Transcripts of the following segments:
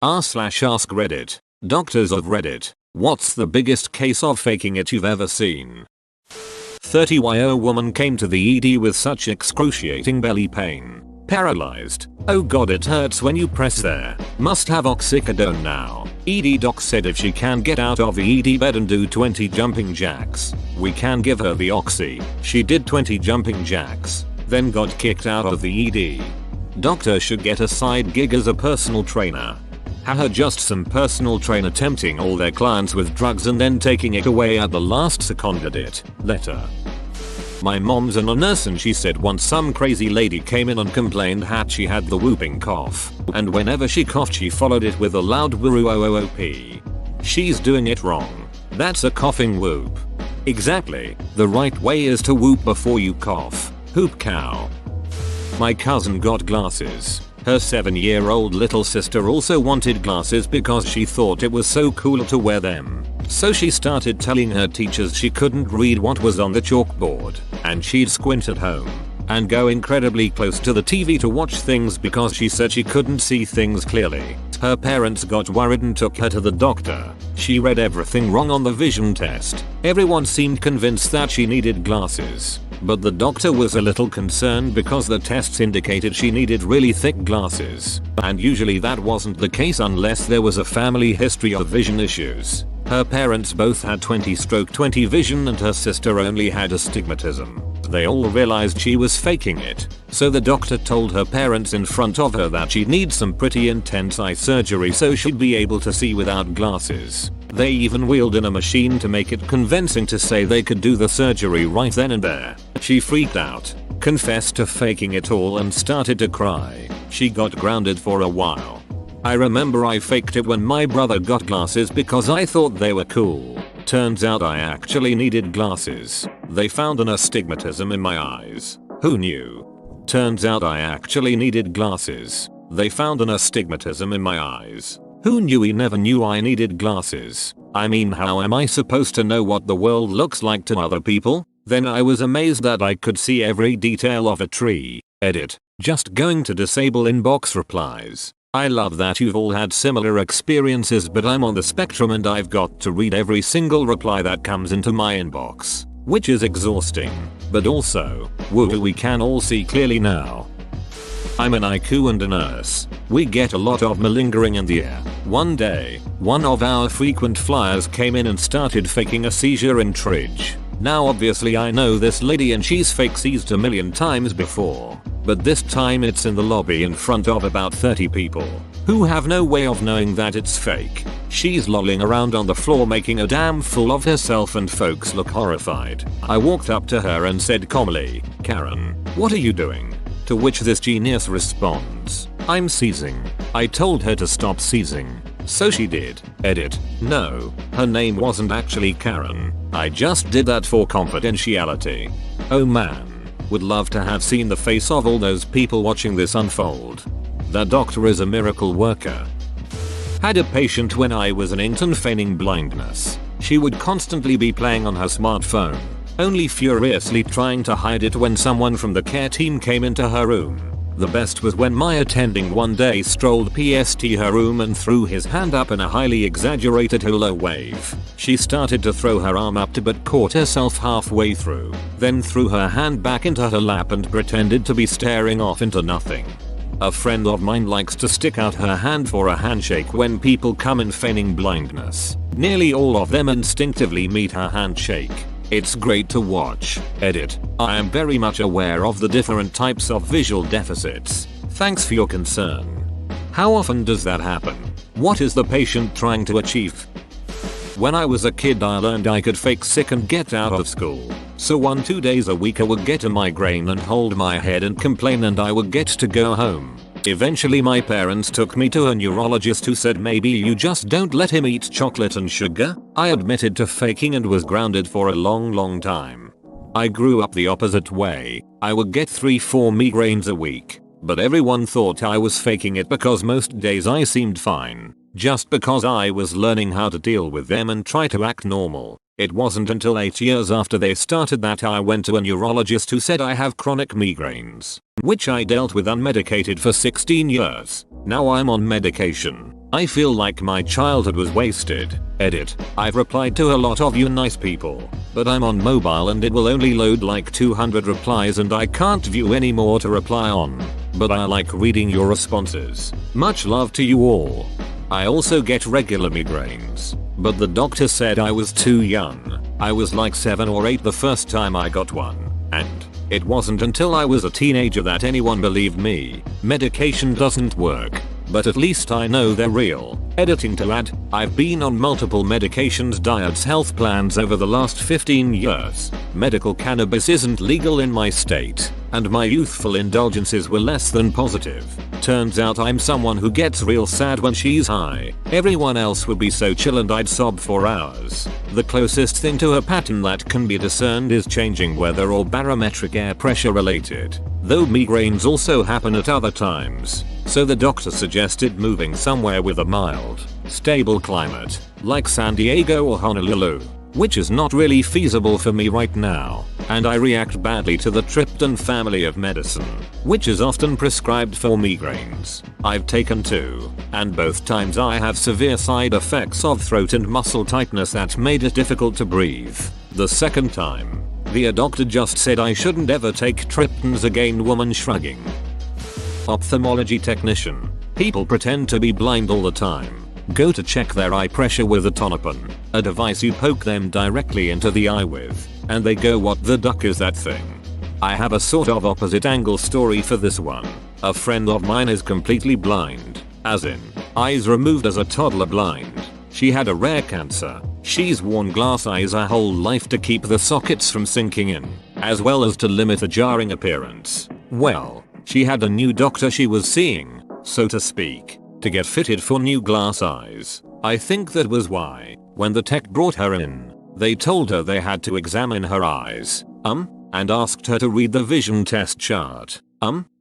r/ask Reddit. Doctors of Reddit. What's the biggest case of faking it you've ever seen? 30-year-old woman came to the ED with such excruciating belly pain. Paralyzed. Oh god, it hurts when you press there. Must have oxycodone now. ED doc said if she can get out of the ED bed and do 20 jumping jacks, we can give her the oxy. She did 20 jumping jacks, then got kicked out of the ED. Doctor should get a side gig as a personal trainer. Haha, just some personal trainer tempting all their clients with drugs and then taking it away at the last second. It. Letter. My mom's a nurse and she said once some crazy lady came in and complained that she had the whooping cough, and whenever she coughed she followed it with a loud woo-oo-oo-p. She's doing it wrong. That's a coughing whoop. Exactly. The right way is to whoop before you cough. Hoop cow. My cousin got glasses. Her 7-year-old little sister also wanted glasses because she thought it was so cool to wear them. So she started telling her teachers she couldn't read what was on the chalkboard, and she'd squint at home and go incredibly close to the TV to watch things because she said she couldn't see things clearly. Her parents got worried and took her to the doctor. She read everything wrong on the vision test. Everyone seemed convinced that she needed glasses, but the doctor was a little concerned because the tests indicated she needed really thick glasses, and usually that wasn't the case unless there was a family history of vision issues. Her parents both had 20/20 vision and her sister only had astigmatism. They all realized she was faking it, so the doctor told her parents in front of her that she'd need some pretty intense eye surgery so she'd be able to see without glasses. They even wheeled in a machine to make it convincing to say they could do the surgery right then and there. She freaked out, confessed to faking it all and started to cry. She got grounded for a while. I remember I faked it when my brother got glasses because I thought they were cool. Turns out I actually needed glasses. They found an astigmatism in my eyes. Who knew? Turns out I actually needed glasses. They found an astigmatism in my eyes. Who knew? He never knew I needed glasses. I mean, how am I supposed to know what the world looks like to other people? Then I was amazed that I could see every detail of a tree. Edit. Just going to disable inbox replies. I love that you've all had similar experiences, but I'm on the spectrum and I've got to read every single reply that comes into my inbox, which is exhausting. But also, woo, we can all see clearly now. I'm an IQ and a nurse. We get a lot of malingering in the air. One day, one of our frequent flyers came in and started faking a seizure in Tridge. Now obviously I know this lady and she's fake seized a million times before, but this time it's in the lobby in front of about 30 people who have no way of knowing that it's fake. She's lolling around on the floor making a damn fool of herself and folks look horrified. I walked up to her and said calmly, "Karen, what are you doing?" To which this genius responds, "I'm seizing." I told her to stop seizing, so she did. Edit. No, her name wasn't actually Karen. I just did that for confidentiality. Oh man, would love to have seen the face of all those people watching this unfold. That doctor is a miracle worker. Had a patient when I was an intern feigning blindness. She would constantly be playing on her smartphone, only furiously trying to hide it when someone from the care team came into her room. The best was when my attending one day strolled past her room and threw his hand up in a highly exaggerated hula wave. She started to throw her arm up but caught herself halfway through, then threw her hand back into her lap and pretended to be staring off into nothing. A friend of mine likes to stick out her hand for a handshake when people come in feigning blindness. Nearly all of them instinctively meet her handshake. It's great to watch. Edit. I am very much aware of the different types of visual deficits. Thanks for your concern. How often does that happen? What is the patient trying to achieve? When I was a kid I learned I could fake sick and get out of school. So 1-2 days a week I would get a migraine and hold my head and complain and I would get to go home. Eventually my parents took me to a neurologist who said maybe you just don't let him eat chocolate and sugar. I admitted to faking and was grounded for a long time. I grew up the opposite way. I would get 3-4 migraines a week, but everyone thought I was faking it because most days I seemed fine, just because I was learning how to deal with them and try to act normal. It wasn't until 8 years after they started that I went to a neurologist who said I have chronic migraines, which I dealt with unmedicated for 16 years. Now I'm on medication. I feel like my childhood was wasted. Edit. I've replied to a lot of you nice people, but I'm on mobile and it will only load like 200 replies and I can't view any more to reply on. But I like reading your responses. Much love to you all. I also get regular migraines, but the doctor said I was too young. I was like 7 or 8 the first time I got one, and it wasn't until I was a teenager that anyone believed me. Medication doesn't work, but at least I know they're real. Editing to add, I've been on multiple medications, diets, health plans over the last 15 years. Medical cannabis isn't legal in my state, and my youthful indulgences were less than positive. Turns out I'm someone who gets real sad when she's high. Everyone else would be so chill and I'd sob for hours. The closest thing to a pattern that can be discerned is changing weather or barometric air pressure related, though migraines also happen at other times. So the doctor suggested moving somewhere with a mild, stable climate, like San Diego or Honolulu, which is not really feasible for me right now, and I react badly to the tryptophan family of medicine, which is often prescribed for migraines. I've taken 2, and both times I have severe side effects of throat and muscle tightness that made it difficult to breathe. The second time, the doctor just said I shouldn't ever take triptans again. Woman shrugging. Ophthalmology technician. People pretend to be blind all the time. Go to check their eye pressure with a Tonopin, a device you poke them directly into the eye with, and they go, what the duck is that thing? I have a sort of opposite angle story for this one. A friend of mine is completely blind, as in, eyes removed as a toddler blind. She had a rare cancer. She's worn glass eyes her whole life to keep the sockets from sinking in, as well as to limit the jarring appearance. Well, she had a new doctor she was seeing, so to speak, to get fitted for new glass eyes. I think that was why, when the tech brought her in, they told her they had to examine her eyes, and asked her to read the vision test chart.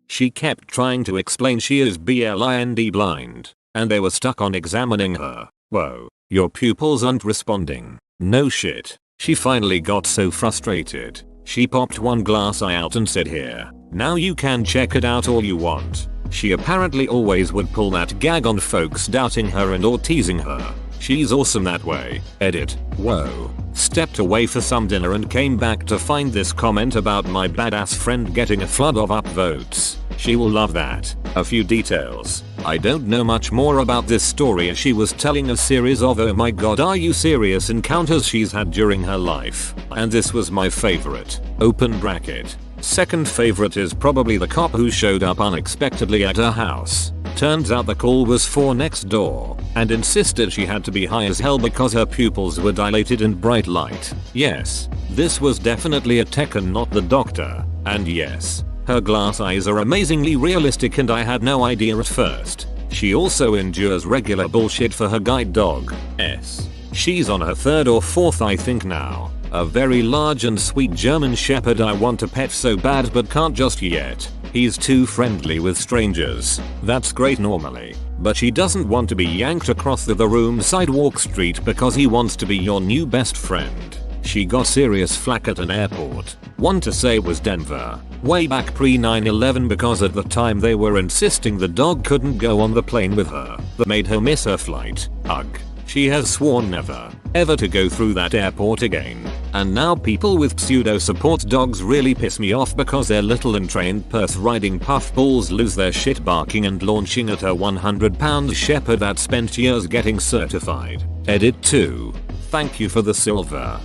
She kept trying to explain she is blind, and they were stuck on examining her. Whoa, your pupils aren't responding. No shit. She finally got so frustrated, she popped one glass eye out and said, here, now you can check it out all you want. She apparently always would pull that gag on folks doubting her and or teasing her. She's awesome that way. Edit. Whoa. Stepped away for some dinner and came back to find this comment about my badass friend getting a flood of upvotes. She will love that. A few details. I don't know much more about this story as she was telling a series of oh my god are you serious encounters she's had during her life. And this was my favorite. Open bracket. Second favorite is probably the cop who showed up unexpectedly at her house. Turns out the call was for next door, and insisted she had to be high as hell because her pupils were dilated in bright light. Yes, this was definitely a tech and not the doctor. And yes, her glass eyes are amazingly realistic and I had no idea at first. She also endures regular bullshit for her guide dog, S. She's on her 3rd or 4th I think now. A very large and sweet German shepherd I want to pet so bad but can't just yet. He's too friendly with strangers. That's great normally, but she doesn't want to be yanked across the room sidewalk street because he wants to be your new best friend. She got serious flack at an airport. One to say was Denver. Way back pre 9/11 because at the time they were insisting the dog couldn't go on the plane with her. That made her miss her flight. Ugh. She has sworn never, ever to go through that airport again. And now people with pseudo support dogs really piss me off because their little untrained Perth riding puffballs lose their shit barking and launching at a 100-pound shepherd that spent years getting certified. Edit 2. Thank you for the silver.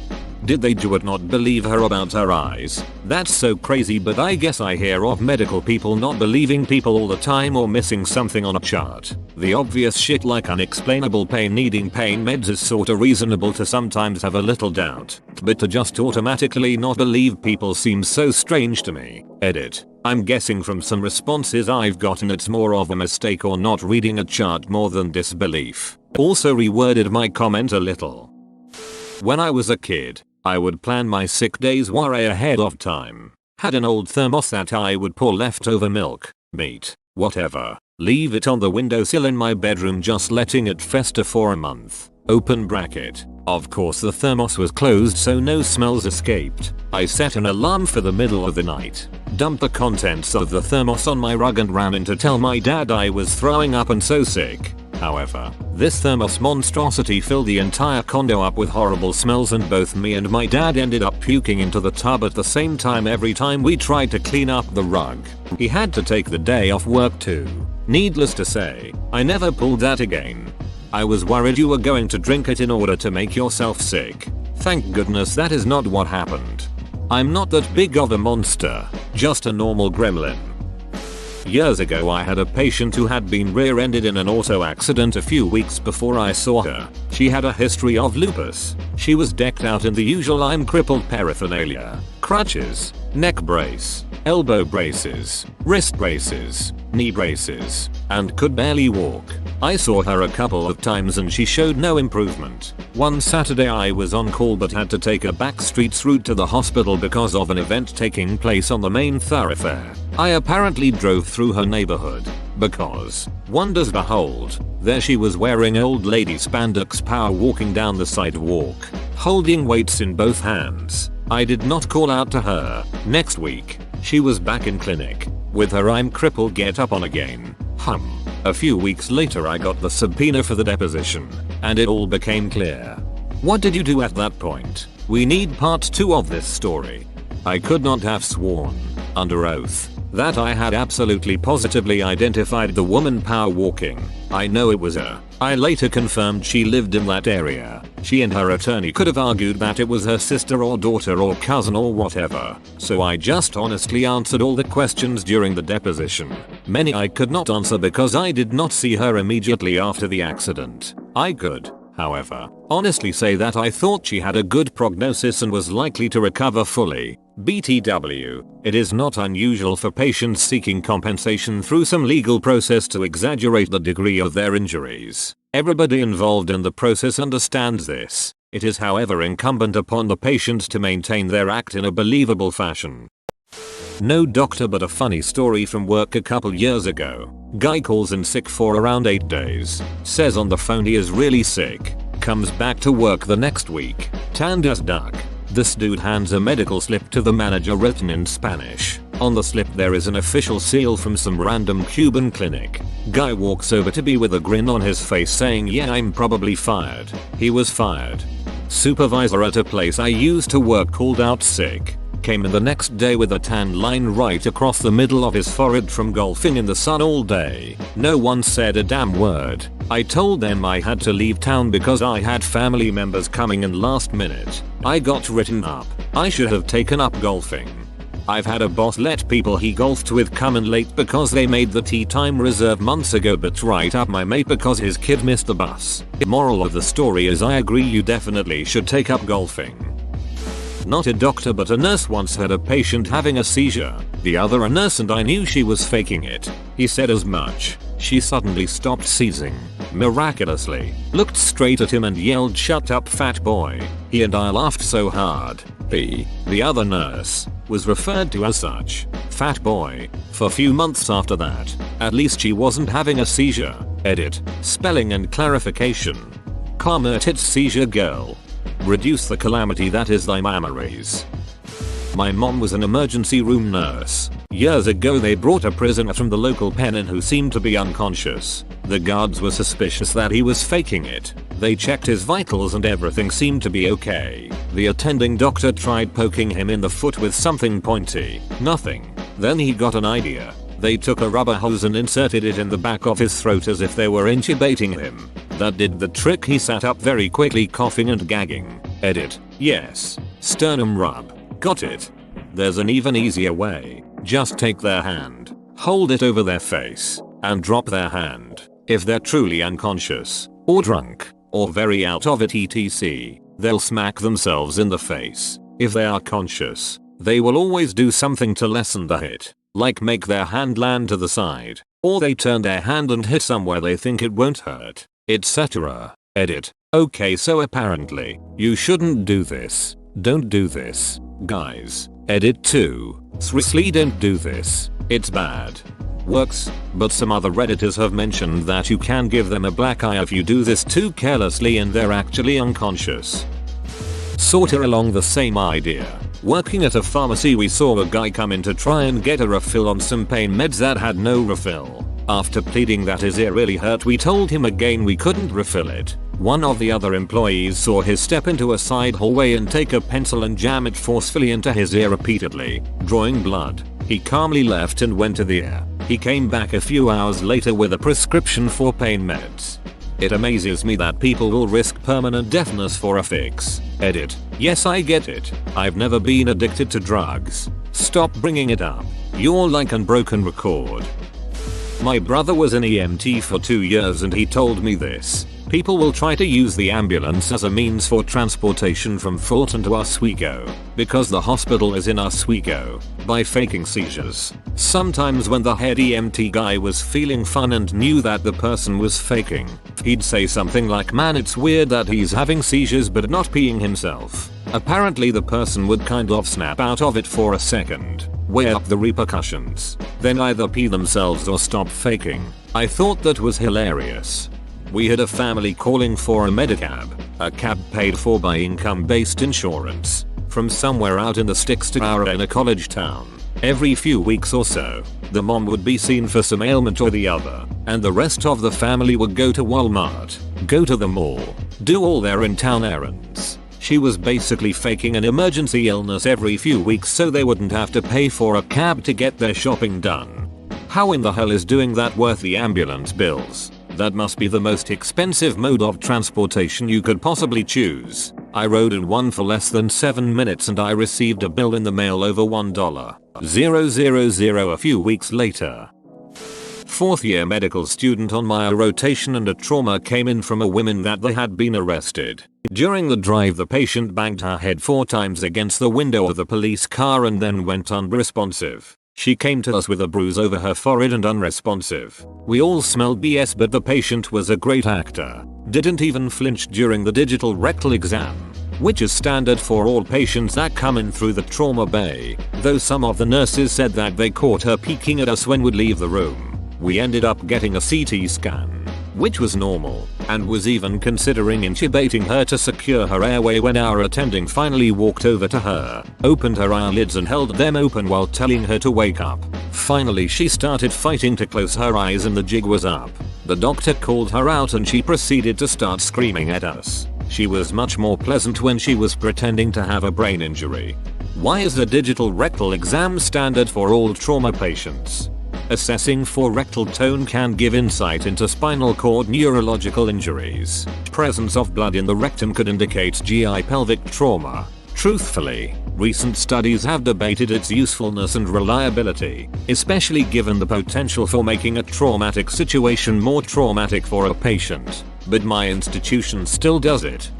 Did they do it not believe her about her eyes? That's so crazy, but I guess I hear of medical people not believing people all the time or missing something on a chart. The obvious shit like unexplainable pain needing pain meds is sorta reasonable to sometimes have a little doubt, but to just automatically not believe people seems so strange to me. Edit. I'm guessing from some responses I've gotten it's more of a mistake or not reading a chart more than disbelief. Also reworded my comment a little. When I was a kid, I would plan my sick days way ahead of time. Had an old thermos that I would pour leftover milk, meat, whatever, leave it on the windowsill in my bedroom just letting it fester for a month. Open bracket. Of course the thermos was closed so no smells escaped. I set an alarm for the middle of the night, dumped the contents of the thermos on my rug and ran in to tell my dad I was throwing up and so sick. However, this thermos monstrosity filled the entire condo up with horrible smells, and both me and my dad ended up puking into the tub at the same time every time we tried to clean up the rug. He had to take the day off work too. Needless to say, I never pulled that again. I was worried you were going to drink it in order to make yourself sick. Thank goodness that is not what happened. I'm not that big of a monster, just a normal gremlin. Years ago I had a patient who had been rear-ended in an auto accident a few weeks before I saw her. She had a history of lupus. She was decked out in the usual I'm crippled paraphernalia: crutches, neck brace, elbow braces, wrist braces, knee braces, and could barely walk. I saw her a couple of times and she showed no improvement. One Saturday I was on call but had to take a back streets route to the hospital because of an event taking place on the main thoroughfare. I apparently drove through her neighborhood because, wonders behold, there she was wearing old lady spandex power walking down the sidewalk, holding weights in both hands. I did not call out to her. Next week, she was back in clinic with her I'm crippled get up on again. A few weeks later I got the subpoena for the deposition, and it all became clear. What did you do at that point? We need part 2 of this story. I could not have sworn, under oath, that I had absolutely positively identified the woman power walking. I know it was her. I later confirmed she lived in that area. She and her attorney could have argued that it was her sister or daughter or cousin or whatever, so I just honestly answered all the questions during the deposition. Many I could not answer because I did not see her immediately after the accident. I could, however, honestly say that I thought she had a good prognosis and was likely to recover fully. BTW, it is not unusual for patients seeking compensation through some legal process to exaggerate the degree of their injuries. Everybody involved in the process understands this. It is however incumbent upon the patient to maintain their act in a believable fashion. No doctor but a funny story from work a couple years ago. Guy calls in sick for around 8 days. Says on the phone he is really sick. Comes back to work the next week. Tanned as duck. This dude hands a medical slip to the manager written in Spanish. On the slip there is an official seal from some random Cuban clinic. Guy walks over to B with a grin on his face saying, "Yeah, I'm probably fired." He was fired. Supervisor at a place I used to work called out sick. Came in the next day with a tan line right across the middle of his forehead from golfing in the sun all day. No one said a damn word. I told them I had to leave town because I had family members coming in last minute. I got written up. I should have taken up golfing. I've had a boss let people he golfed with come in late because they made the tee time reserve months ago, but write up my mate because his kid missed the bus. Moral of the story is I agree you definitely should take up golfing. Not a doctor but a nurse once had a patient having a seizure. The other a nurse and I knew she was faking it. He said as much. She suddenly stopped seizing. Miraculously. Looked straight at him and yelled, "Shut up, fat boy." He and I laughed so hard. The other nurse, was referred to as such, fat boy, for few months after that. At least she wasn't having a seizure. Edit. Spelling and clarification. Calmer tits seizure girl. Reduce the calamity that is thy memories. My mom was an emergency room nurse. Years ago they brought a prisoner from the local pen in who seemed to be unconscious. The guards were suspicious that he was faking it. They checked his vitals and everything seemed to be okay. The attending doctor tried poking him in the foot with something pointy. Nothing. Then he got an idea. They took a rubber hose and inserted it in the back of his throat as if they were intubating him. That did the trick. He sat up very quickly, coughing and gagging. Edit. Yes. Sternum rub. Got it. There's an even easier way. Just take their hand, hold it over their face, and drop their hand. If they're truly unconscious, or drunk, or very out of it etc., they'll smack themselves in the face. If they are conscious, they will always do something to lessen the hit, like make their hand land to the side, or they turn their hand and hit somewhere they think it won't hurt, etc. Edit. Okay, so apparently, you shouldn't do this. Don't do this, guys. Edit 2. Seriously, don't do this. It's bad. Works, but some other redditors have mentioned that you can give them a black eye if you do this too carelessly and they're actually unconscious. Sorta along the same idea. Working at a pharmacy we saw a guy come in to try and get a refill on some pain meds that had no refill. After pleading that his ear really hurt, we told him again we couldn't refill it. One of the other employees saw his step into a side hallway and take a pencil and jam it forcefully into his ear repeatedly, drawing blood. He calmly left and went to the ear. He came back a few hours later with a prescription for pain meds. It amazes me that people will risk permanent deafness for a fix. Edit. Yes, I get it. I've never been addicted to drugs. Stop bringing it up. You're like an broken record. My brother was an EMT for 2 years and he told me this. People will try to use the ambulance as a means for transportation from Fulton to Oswego, because the hospital is in Oswego, by faking seizures. Sometimes when the head EMT guy was feeling fun and knew that the person was faking, he'd say something like, "Man, it's weird that he's having seizures but not peeing himself." Apparently the person would kind of snap out of it for a second, weigh up the repercussions, then either pee themselves or stop faking. I thought that was hilarious. We had a family calling for a Medicab, a cab paid for by income-based insurance, from somewhere out in the sticks to our in a college town. Every few weeks or so, the mom would be seen for some ailment or the other, and the rest of the family would go to Walmart, go to the mall, do all their in-town errands. She was basically faking an emergency illness every few weeks so they wouldn't have to pay for a cab to get their shopping done. How in the hell is doing that worth the ambulance bills? That must be the most expensive mode of transportation you could possibly choose. I rode in one for less than 7 minutes and I received a bill in the mail over $1,000 a few weeks later. 4th year medical student on my rotation and a trauma came in from a woman that they had been arrested. During the drive the patient banged her head 4 times against the window of the police car and then went unresponsive. She came to us with a bruise over her forehead and unresponsive. We all smelled BS, but the patient was a great actor. Didn't even flinch during the digital rectal exam, which is standard for all patients that come in through the trauma bay, though some of the nurses said that they caught her peeking at us when we'd leave the room. We ended up getting a CT scan, which was normal, and was even considering intubating her to secure her airway when our attending finally walked over to her, opened her eyelids and held them open while telling her to wake up. Finally she started fighting to close her eyes and the jig was up. The doctor called her out and she proceeded to start screaming at us. She was much more pleasant when she was pretending to have a brain injury. Why is the digital rectal exam standard for all trauma patients? Assessing for rectal tone can give insight into spinal cord neurological injuries. Presence of blood in the rectum could indicate GI pelvic trauma. Truthfully, recent studies have debated its usefulness and reliability, especially given the potential for making a traumatic situation more traumatic for a patient. But my institution still does it.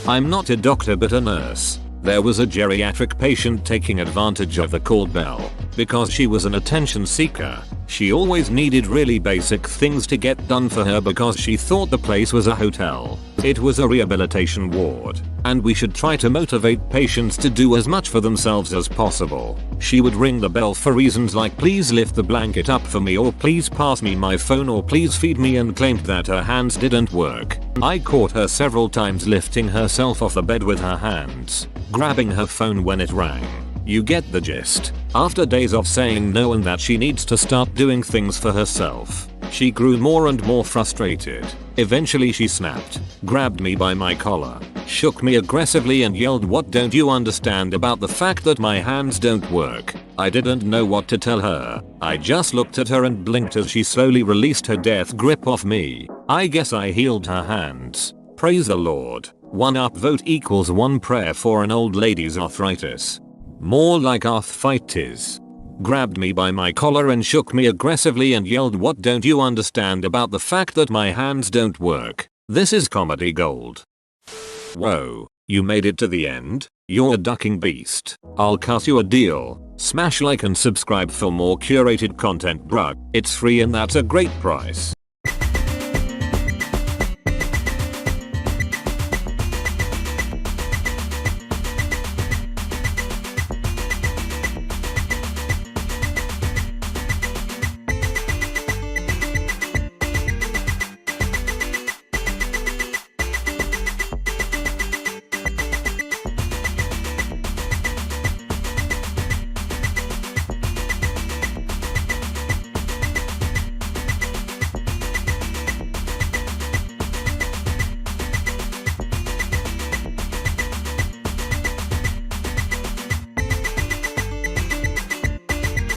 I'm not a doctor but a nurse. There was a geriatric patient taking advantage of the call bell. Because she was an attention seeker, she always needed really basic things to get done for her because she thought the place was a hotel. It was a rehabilitation ward, and we should try to motivate patients to do as much for themselves as possible. She would ring the bell for reasons like please lift the blanket up for me or please pass me my phone or please feed me and claimed that her hands didn't work. I caught her several times lifting herself off the bed with her hands, grabbing her phone when it rang. You get the gist. After days of saying no and that she needs to start doing things for herself, she grew more and more frustrated. Eventually she snapped, grabbed me by my collar, shook me aggressively and yelled, "What don't you understand about the fact that my hands don't work?" I didn't know what to tell her. I just looked at her and blinked as she slowly released her death grip off me. I guess I healed her hands. Praise the Lord. 1 upvote equals 1 prayer for an old lady's arthritis. More like arthritis. Grabbed me by my collar and shook me aggressively and yelled, "What don't you understand about the fact that my hands don't work?" This is comedy gold. Whoa, you made it to the end? You're a ducking beast. I'll cut you a deal. Smash like and subscribe for more curated content, bruh. It's free and that's a great price.